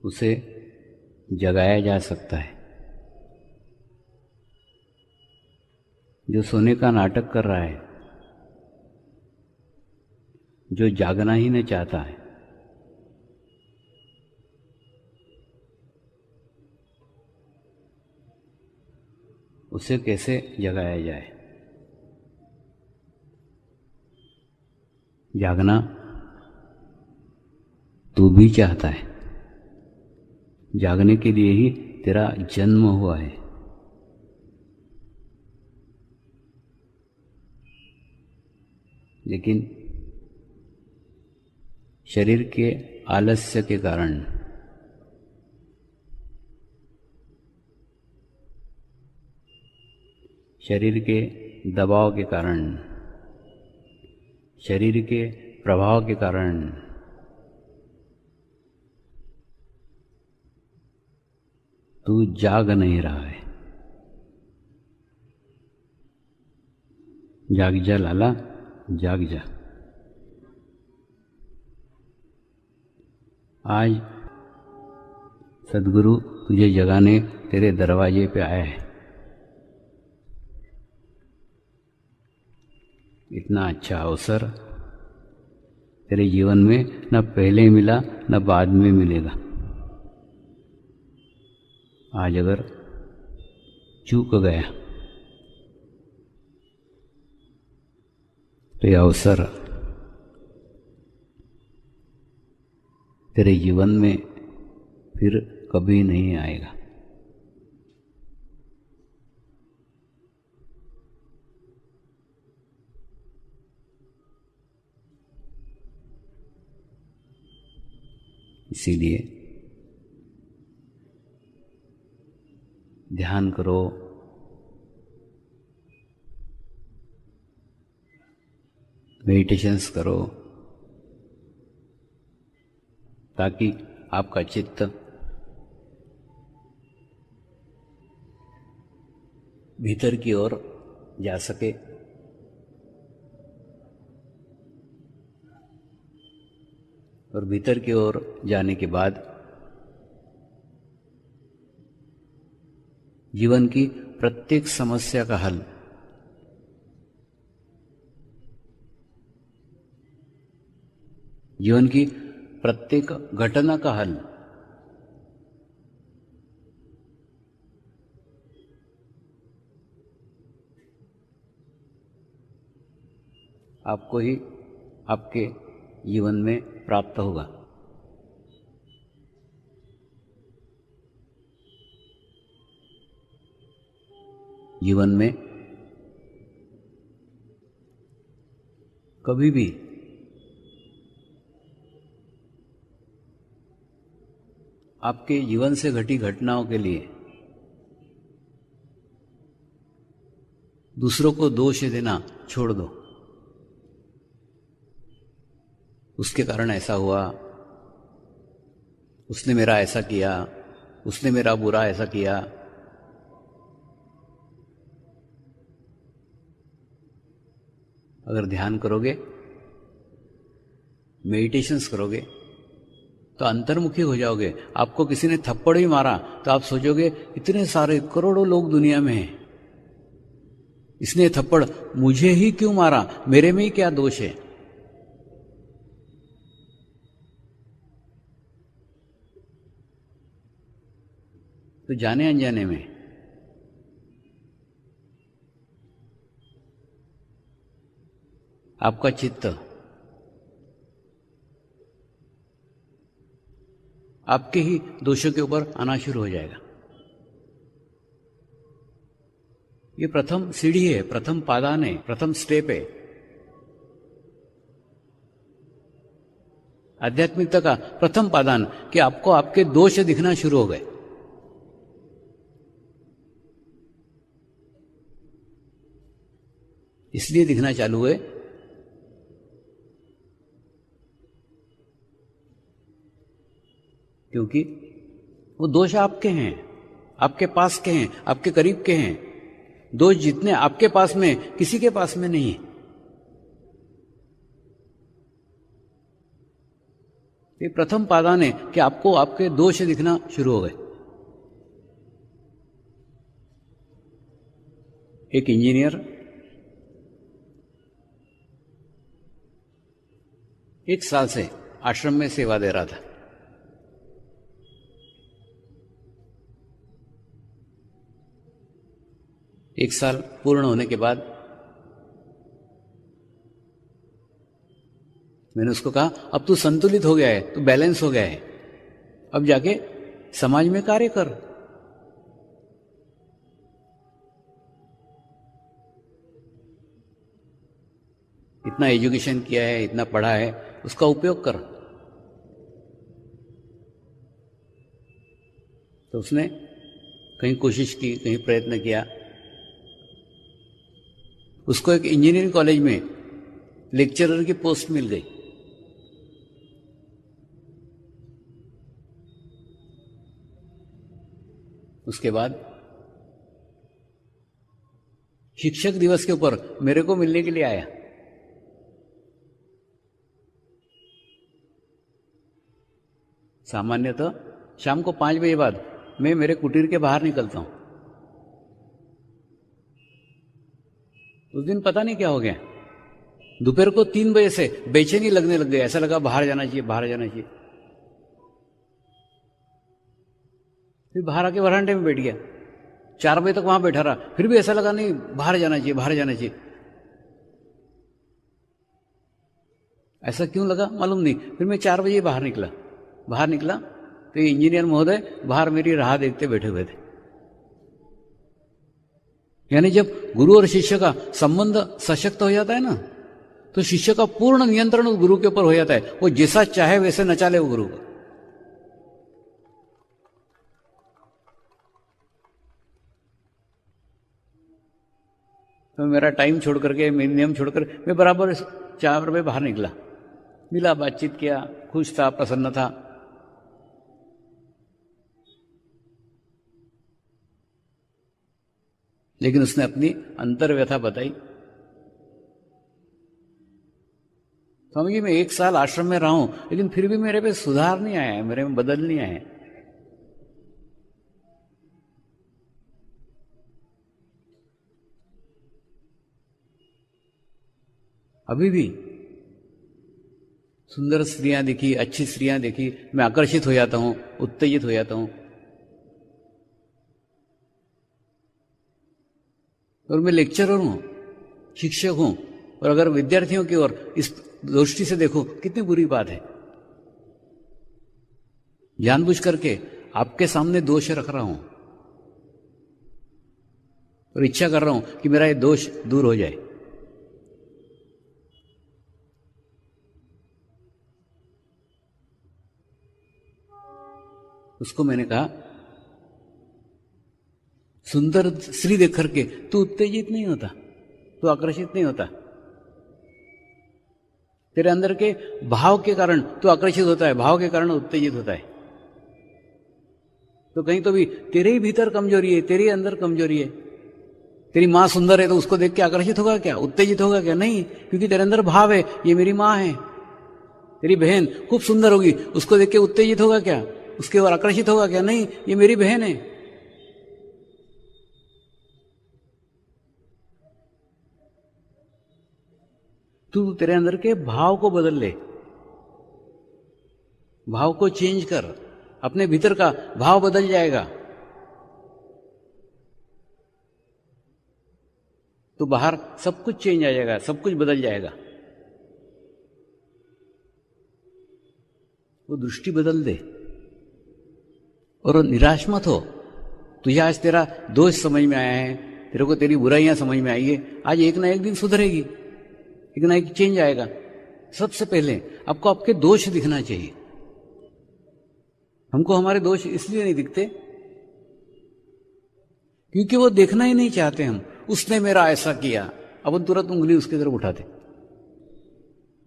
उसे जगाया जा सकता है। जो सोने का नाटक कर रहा है, जो जागना ही नहीं चाहता है, उसे कैसे जगाया जाए? जागना तू भी चाहता है, जागने के लिए ही तेरा जन्म हुआ है। लेकिन शरीर के आलस्य के कारण, शरीर के दबाव के कारण, शरीर के प्रभाव के कारण तू जाग नहीं रहा है। जाग जा लाला, जाग जा। आज सद्गुरु तुझे जगाने तेरे दरवाजे पे आया है। इतना अच्छा अवसर तेरे जीवन में न पहले मिला न बाद में मिलेगा। आज अगर चूक गया तो यह अवसर तेरे जीवन में फिर कभी नहीं आएगा। इसीलिए ध्यान करो, मेडिटेशंस करो, ताकि आपका चित्त भीतर की ओर जा सके। और भीतर की ओर जाने के बाद जीवन की प्रत्येक समस्या का हल जीवन की प्रत्येक घटना का हल आपको ही आपके जीवन में प्राप्त होगा। जीवन में कभी भी आपके जीवन से घटी घटनाओं के लिए दूसरों को दोष देना छोड़ दो। उसके कारण ऐसा हुआ, उसने मेरा ऐसा किया, उसने मेरा बुरा ऐसा किया। अगर ध्यान करोगे, मेडिटेशंस करोगे तो अंतर्मुखी हो जाओगे। आपको किसी ने थप्पड़ भी मारा तो आप सोचोगे इतने सारे करोड़ों लोग दुनिया में हैं, इसने थप्पड़ मुझे ही क्यों मारा, मेरे में ही क्या दोष है। तो जाने अनजाने में आपका चित्त आपके ही दोषों के ऊपर आना शुरू हो जाएगा। ये प्रथम सीढ़ी है, प्रथम पादान है, प्रथम स्टेप है। आध्यात्मिकता का प्रथम पादान कि आपको आपके दोष दिखना शुरू हो गए। इसलिए दिखना चालू हुए क्योंकि वो दोष आपके हैं, आपके पास के हैं, आपके करीब के हैं। दोष जितने आपके पास में, किसी के पास में नहीं है। ये प्रथम पादान है कि आपको आपके दोष दिखना शुरू हो गए। एक इंजीनियर 1 साल से आश्रम में सेवा दे रहा था। एक साल पूर्ण होने के बाद मैंने उसको कहा, अब तू संतुलित हो गया है, तू बैलेंस हो गया है, अब जाके समाज में कार्य कर। इतना एजुकेशन किया है, इतना पढ़ा है, उसका उपयोग कर। तो उसने कहीं कोशिश की, कहीं प्रयत्न किया। उसको एक इंजीनियरिंग कॉलेज में लेक्चरर की पोस्ट मिल गई। उसके बाद शिक्षक दिवस के ऊपर मेरे को मिलने के लिए आया। सामान्यतः शाम को 5 बजे बाद मैं मेरे कुटीर के बाहर निकलता हूं। उस दिन पता नहीं क्या हो गया, दोपहर को 3 बजे से बेचैनी लगने लग गई। ऐसा लगा बाहर जाना चाहिए, बाहर जाना चाहिए। फिर बाहर आके वरांडे में बैठ गया, 4 बजे तक वहां बैठा रहा, फिर भी ऐसा लगा नहीं बाहर जाना चाहिए, बाहर जाना चाहिए। ऐसा क्यों लगा मालूम नहीं। फिर मैं 4 बजे बाहर निकला तो ये इंजीनियर महोदय बाहर मेरी राह देखते बैठे हुए थे। यानी जब गुरु और शिष्य का संबंध सशक्त हो जाता है ना, तो शिष्य का पूर्ण नियंत्रण उस गुरु के ऊपर हो जाता है। वो जैसा चाहे वैसे नचा ले वो गुरु को। तो मेरा टाइम छोड़ करके, मेरे नियम छोड़कर मैं बराबर 4 बजे बाहर निकला, मिला, बातचीत किया, खुश था, प्रसन्न था। लेकिन उसने अपनी अंतर व्यथा बताई। स्वामी जी, मैं 1 साल आश्रम में रहा हूं, लेकिन फिर भी मेरे पे सुधार नहीं आया है, मेरे में बदल नहीं आया है। अभी भी सुंदर स्त्रियां दिखी, अच्छी स्त्रियां देखी, मैं आकर्षित हो जाता हूं, उत्तेजित हो जाता हूं। और मैं लेक्चरर हूं, शिक्षक हूं, और अगर विद्यार्थियों की ओर इस दृष्टि से देखो, कितनी बुरी बात है। जानबूझ करके आपके सामने दोष रख रहा हूं और इच्छा कर रहा हूं कि मेरा ये दोष दूर हो जाए। उसको मैंने कहा, सुंदर स्त्री देख करके तू उत्तेजित नहीं होता, तू आकर्षित नहीं होता। तेरे अंदर के भाव के कारण तू आकर्षित होता है, भाव के कारण उत्तेजित होता है। तो कहीं तो भी तेरे ही भीतर कमजोरी है, तेरे अंदर कमजोरी है। तेरी मां सुंदर है तो उसको देख के आकर्षित होगा क्या, उत्तेजित होगा क्या? नहीं, क्योंकि तेरे अंदर भाव है, ये मेरी मां है। तेरी बहन खूब सुंदर होगी, उसको देख के उत्तेजित होगा क्या, उसके ओर आकर्षित होगा क्या? नहीं, ये मेरी बहन है। तू तेरे अंदर के भाव को बदल ले, भाव को चेंज कर, अपने भीतर का भाव बदल जाएगा तो बाहर सब कुछ चेंज आ जाएगा, सब कुछ बदल जाएगा। वो दृष्टि बदल दे और निराश मत हो। तुझे आज तेरा दोष समझ में आया है, तेरे को तेरी बुराइयां समझ में आई है, आज एक ना एक दिन सुधरेगी, एक ना एक चेंज आएगा। सबसे पहले आपको आपके दोष दिखना चाहिए। हमको हमारे दोष इसलिए नहीं दिखते क्योंकि वो देखना ही नहीं चाहते हम। उसने मेरा ऐसा किया, अब हम तुरंत उंगली उसकी तरफ उठाते।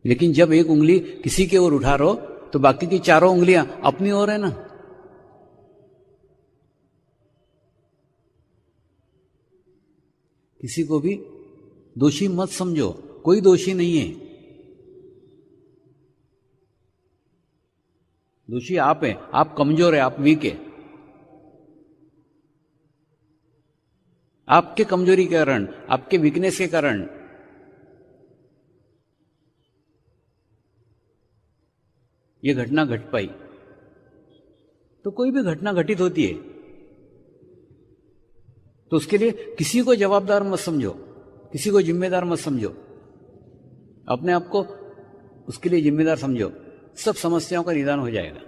लेकिन जब एक उंगली किसी के ओर उठा रहो तो बाकी की चारों उंगलियां अपनी ओर है ना। किसी को भी दोषी मत समझो, कोई दोषी नहीं है। दोषी आप हैं, आप कमजोर हैं, आप वीक हैं। आपके कमजोरी के कारण, आपके वीकनेस के कारण यह घटना घट पाई। तो कोई भी घटना घटित होती है तो उसके लिए किसी को जवाबदार मत समझो, किसी को जिम्मेदार मत समझो, अपने आप को उसके लिए जिम्मेदार समझो। सब समस्याओं का निदान हो जाएगा।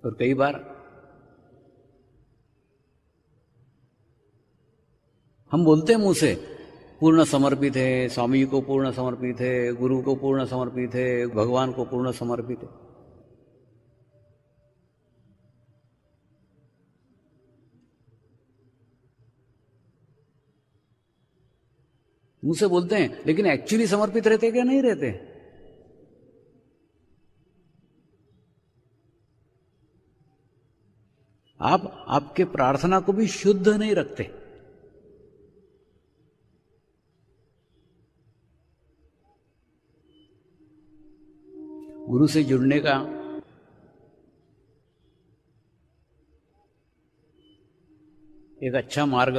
और कई बार हम बोलते हैं मुंह से पूर्ण समर्पित है, स्वामी जी को पूर्ण समर्पित है, गुरु को पूर्ण समर्पित है, भगवान को पूर्ण समर्पित है। मुंह से बोलते हैं, लेकिन एक्चुअली समर्पित रहते क्या नहीं रहते? आप आपके प्रार्थना को भी शुद्ध नहीं रखते। गुरु से जुड़ने का एक अच्छा मार्ग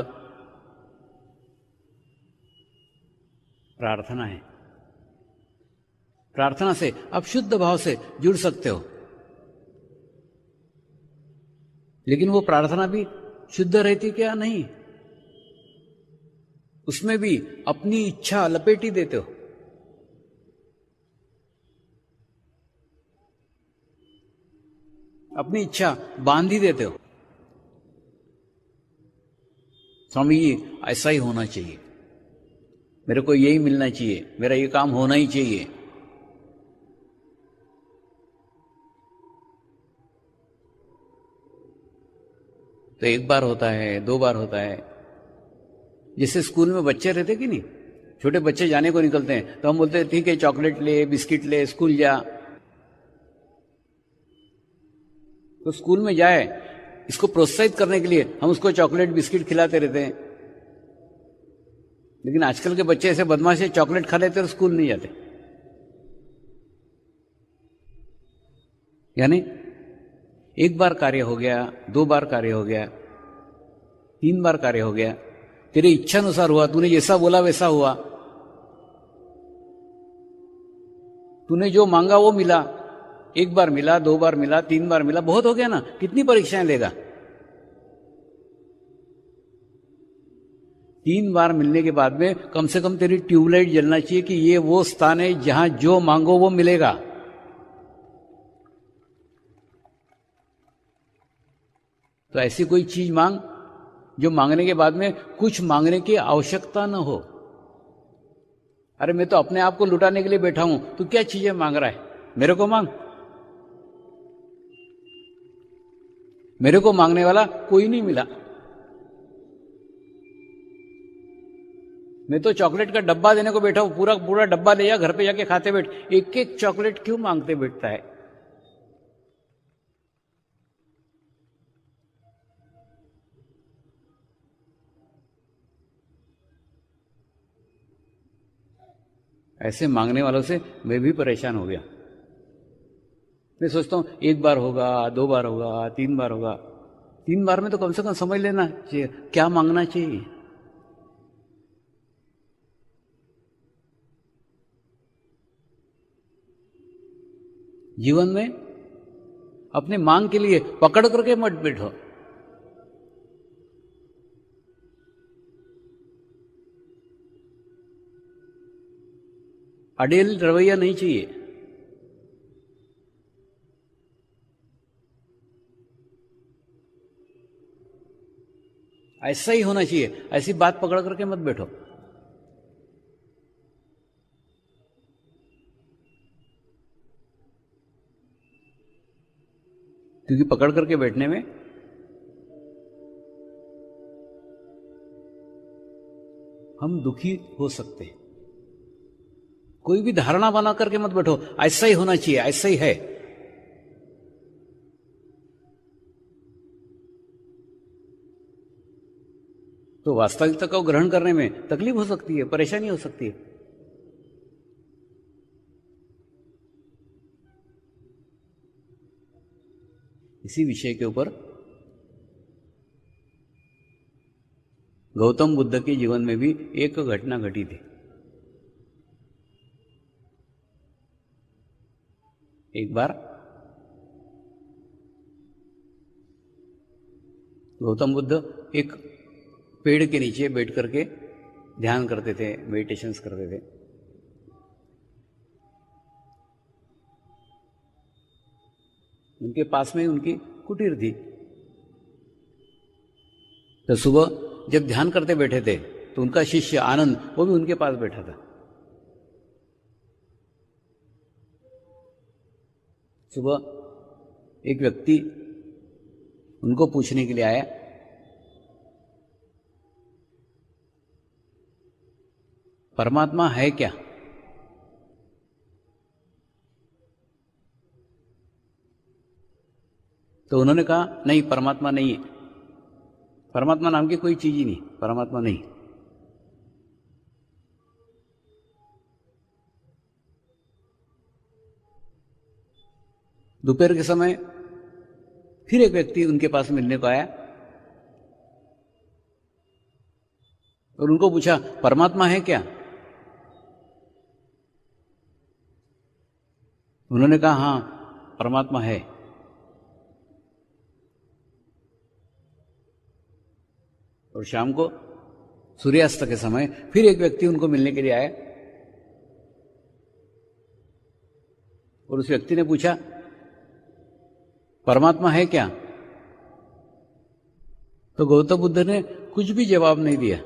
प्रार्थना है। प्रार्थना से आप शुद्ध भाव से जुड़ सकते हो, लेकिन वो प्रार्थना भी शुद्ध रहती क्या? नहीं, उसमें भी अपनी इच्छा लपेटी देते हो। अपनी इच्छा बांध ही देते हो। स्वामी जी ऐसा ही होना चाहिए, मेरे को यही मिलना चाहिए, मेरा ये काम होना ही चाहिए। तो एक बार होता है, दो बार होता है। जैसे स्कूल में बच्चे रहते कि नहीं, छोटे बच्चे जाने को निकलते हैं तो हम बोलते हैं ठीक है चॉकलेट ले, बिस्किट ले, स्कूल जा। तो स्कूल में जाए, इसको प्रोत्साहित करने के लिए हम उसको चॉकलेट बिस्किट खिलाते रहते हैं। लेकिन आजकल के बच्चे ऐसे बदमाश है, चॉकलेट खा लेते और स्कूल नहीं जाते। यानी एक बार कार्य हो गया, दो बार कार्य हो गया, तीन बार कार्य हो गया, तेरी इच्छा अनुसार हुआ, तूने जैसा बोला वैसा हुआ, तूने जो मांगा वो मिला। एक बार मिला, दो बार मिला, तीन बार मिला, बहुत हो गया ना। कितनी परीक्षाएं लेगा? तीन बार मिलने के बाद में कम से कम तेरी ट्यूबलाइट जलना चाहिए कि ये वो स्थान है जहां जो मांगो वो मिलेगा। तो ऐसी कोई चीज मांग जो मांगने के बाद में कुछ मांगने की आवश्यकता न हो। अरे मैं तो अपने आप को लुटाने के लिए बैठा हूं, तू क्या चीजें मांग रहा है? मेरे को मांग। मेरे को मांगने वाला कोई नहीं मिला। मैं तो चॉकलेट का डब्बा देने को बैठा हूं, पूरा पूरा डब्बा ले जा, घर पे जाके खाते बैठ। एक एक चॉकलेट क्यों मांगते बैठता है? ऐसे मांगने वालों से मैं भी परेशान हो गया। मैं सोचता हूं एक बार होगा, दो बार होगा, तीन बार होगा। तीन बार में तो कम से कम समझ लेना चाहिए क्या मांगना चाहिए। जीवन में अपने मांग के लिए पकड़ करके मत बैठो। अड़ेल रवैया नहीं चाहिए। ऐसा ही होना चाहिए, ऐसी बात पकड़ करके मत बैठो। क्योंकि पकड़ करके बैठने में हम दुखी हो सकते हैं। कोई भी धारणा बना करके मत बैठो ऐसा ही होना चाहिए, ऐसा ही है। तो वास्तविकता को ग्रहण करने में तकलीफ हो सकती है, परेशानी हो सकती है। इसी विषय के ऊपर गौतम बुद्ध के जीवन में भी एक घटना घटी थी। एक बार गौतम बुद्ध एक पेड़ के नीचे बैठ करके ध्यान करते थे, मेडिटेशंस करते थे। उनके पास में उनकी कुटीर थी। तो सुबह जब ध्यान करते बैठे थे तो उनका शिष्य आनंद वो भी उनके पास बैठा था। सुबह एक व्यक्ति उनको पूछने के लिए आया, परमात्मा है क्या? तो उन्होंने कहा नहीं, परमात्मा नहीं है, परमात्मा नाम की कोई चीज ही नहीं, परमात्मा नहीं। दोपहर के समय फिर एक व्यक्ति उनके पास मिलने को आया और उनको पूछा, परमात्मा है क्या? उन्होंने कहा हां, परमात्मा है। और शाम को सूर्यास्त के समय फिर एक व्यक्ति उनको मिलने के लिए आया और उस व्यक्ति ने पूछा, परमात्मा है क्या? तो गौतम बुद्ध ने कुछ भी जवाब नहीं दिया,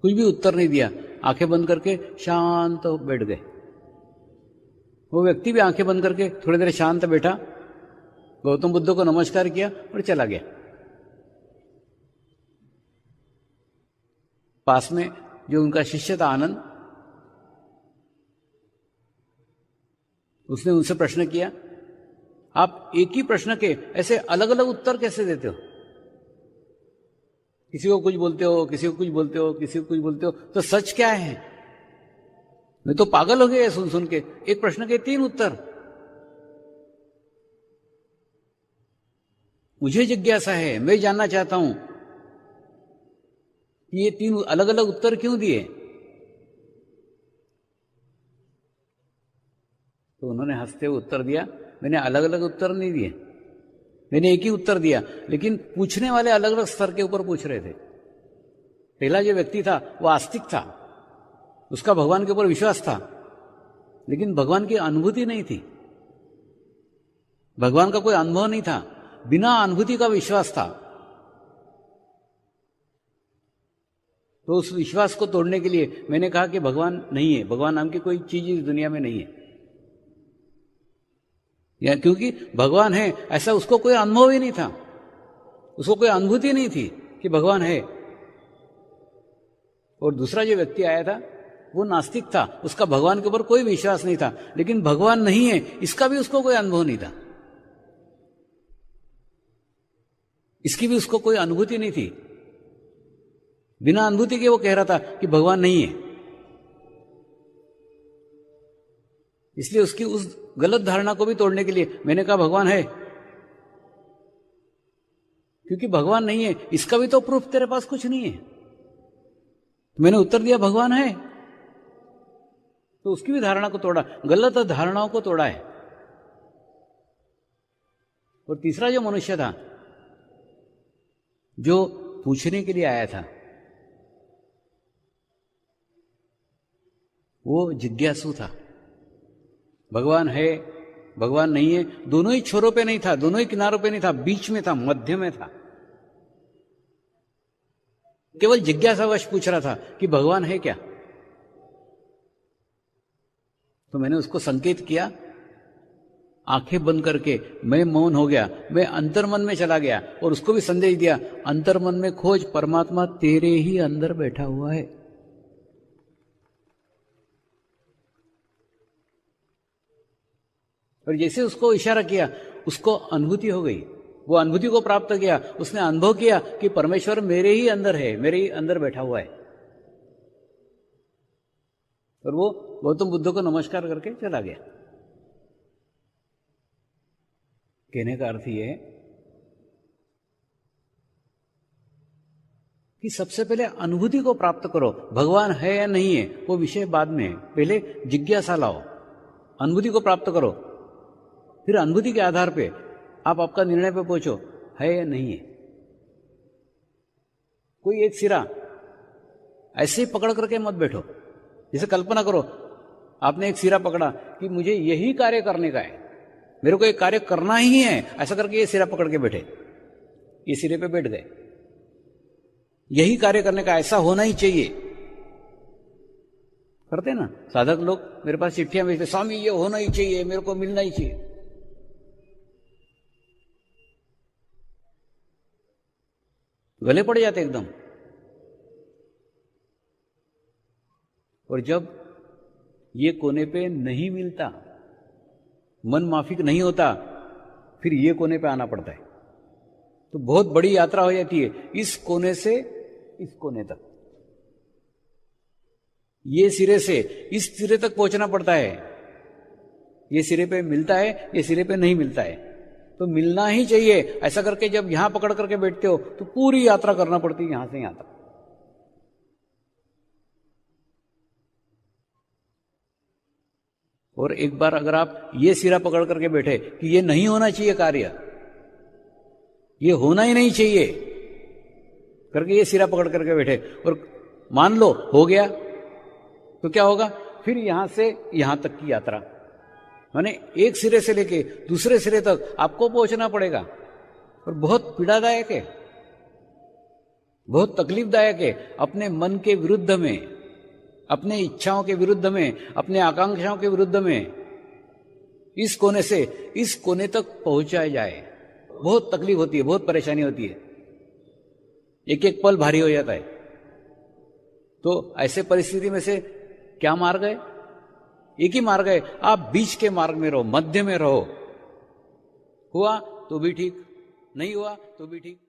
कुछ भी उत्तर नहीं दिया, आंखें बंद करके शांत बैठ गए। वो व्यक्ति भी आंखें बंद करके थोड़ी देर शांत बैठा, गौतम बुद्ध को नमस्कार किया और चला गया। पास में जो उनका शिष्य था आनंद, उसने उनसे प्रश्न किया, आप एक ही प्रश्न के ऐसे अलग अलग उत्तर कैसे देते हो? किसी को कुछ बोलते हो, किसी को कुछ बोलते हो, किसी को कुछ बोलते हो, तो सच क्या है? मैं तो पागल हो गया सुन सुन के, एक प्रश्न के 3 उत्तर। मुझे जिज्ञासा है, मैं जानना चाहता हूं कि ये 3 अलग अलग उत्तर क्यों दिए? तो उन्होंने हंसते हुए उत्तर दिया, मैंने अलग अलग उत्तर नहीं दिए, मैंने एक ही उत्तर दिया, लेकिन पूछने वाले अलग अलग स्तर के ऊपर पूछ रहे थे। पहला जो व्यक्ति था वो आस्तिक था, उसका भगवान के ऊपर विश्वास था, लेकिन भगवान की अनुभूति नहीं थी, भगवान का कोई अनुभव नहीं था, बिना अनुभूति का विश्वास था। तो उस विश्वास को तोड़ने के लिए मैंने कहा कि भगवान नहीं है, भगवान नाम की कोई चीज इस दुनिया में नहीं है, या क्योंकि भगवान है ऐसा उसको कोई अनुभव ही नहीं था, उसको कोई अनुभूति नहीं थी कि भगवान है। और दूसरा जो व्यक्ति आया था वो नास्तिक था, उसका भगवान के ऊपर कोई विश्वास नहीं था, लेकिन भगवान नहीं है इसका भी उसको कोई अनुभव नहीं था, इसकी भी उसको कोई अनुभूति नहीं थी। बिना अनुभूति के वो कह रहा था कि भगवान नहीं है। इसलिए उसकी उस गलत धारणा को भी तोड़ने के लिए मैंने कहा भगवान है, क्योंकि भगवान नहीं है इसका भी तो प्रूफ तेरे पास कुछ नहीं है। तो मैंने उत्तर दिया भगवान है, तो उसकी भी धारणा को तोड़ा, गलत धारणाओं को तोड़ा है। और तीसरा जो मनुष्य था जो पूछने के लिए आया था, वो जिज्ञासु था। भगवान है, भगवान नहीं है, दोनों ही छोरों पे नहीं था, दोनों ही किनारों पे नहीं था, बीच में था, मध्य में था। केवल जिज्ञासावश पूछ रहा था कि भगवान है क्या। तो मैंने उसको संकेत किया, आंखें बंद करके मैं मौन हो गया, मैं अंतर्मन में चला गया और उसको भी संदेश दिया, अंतर्मन में खोज, परमात्मा तेरे ही अंदर बैठा हुआ है। और जैसे उसको इशारा किया उसको अनुभूति हो गई, वो अनुभूति को प्राप्त किया, उसने अनुभव किया कि परमेश्वर मेरे ही अंदर है, मेरे ही अंदर बैठा हुआ है। और वो गौतम बुद्ध को नमस्कार करके चला गया। कहने का अर्थ ये है कि सबसे पहले अनुभूति को प्राप्त करो। भगवान है या नहीं है वो विषय बाद में है, पहले जिज्ञासा लाओ, अनुभूति को प्राप्त करो, फिर अनुभूति के आधार पे आप आपका निर्णय पे पहुंचो है या नहीं है। कोई एक सिरा ऐसे ही पकड़ करके मत बैठो। जैसे कल्पना करो आपने एक सिरा पकड़ा कि मुझे यही कार्य करने का है, मेरे को एक कार्य करना ही है, ऐसा करके ये सिरा पकड़ के बैठे, ये सिरे पे बैठ गए, यही कार्य करने का, ऐसा होना ही चाहिए। करते ना साधक लोग, मेरे पास चिट्ठियां भेजते, स्वामी ये होना ही चाहिए, मेरे को मिलना ही चाहिए। गले पड़ जाते एकदम। और जब ये कोने पे नहीं मिलता, मन माफिक नहीं होता, फिर ये कोने पे आना पड़ता है। तो बहुत बड़ी यात्रा हो जाती है, इस कोने से इस कोने तक, ये सिरे से इस सिरे तक पहुंचना पड़ता है। ये सिरे पे मिलता है, ये सिरे पे नहीं मिलता है, तो मिलना ही चाहिए। ऐसा करके जब यहां पकड़ करके बैठते हो तो पूरी यात्रा करना पड़ती है यहां से यहां तक। और एक बार अगर आप ये सिरा पकड़ करके बैठे कि ये नहीं होना चाहिए कार्य, ये होना ही नहीं चाहिए करके ये सिरा पकड़ करके बैठे और मान लो हो गया, तो क्या होगा? फिर यहां से यहां तक की यात्रा, माने एक सिरे से लेके दूसरे सिरे तक आपको पहुंचना पड़ेगा। और बहुत पीड़ादायक है, बहुत तकलीफदायक है। अपने मन के विरुद्ध में, अपने इच्छाओं के विरुद्ध में, अपने आकांक्षाओं के विरुद्ध में इस कोने से इस कोने तक पहुंचाया जाए, बहुत तकलीफ होती है, बहुत परेशानी होती है, एक एक पल भारी हो जाता है। तो ऐसे परिस्थिति में से क्या मार्ग है? एक ही मार्ग है, आप बीच के मार्ग में रहो, मध्य में रहो। हुआ तो भी ठीक, नहीं हुआ तो भी ठीक।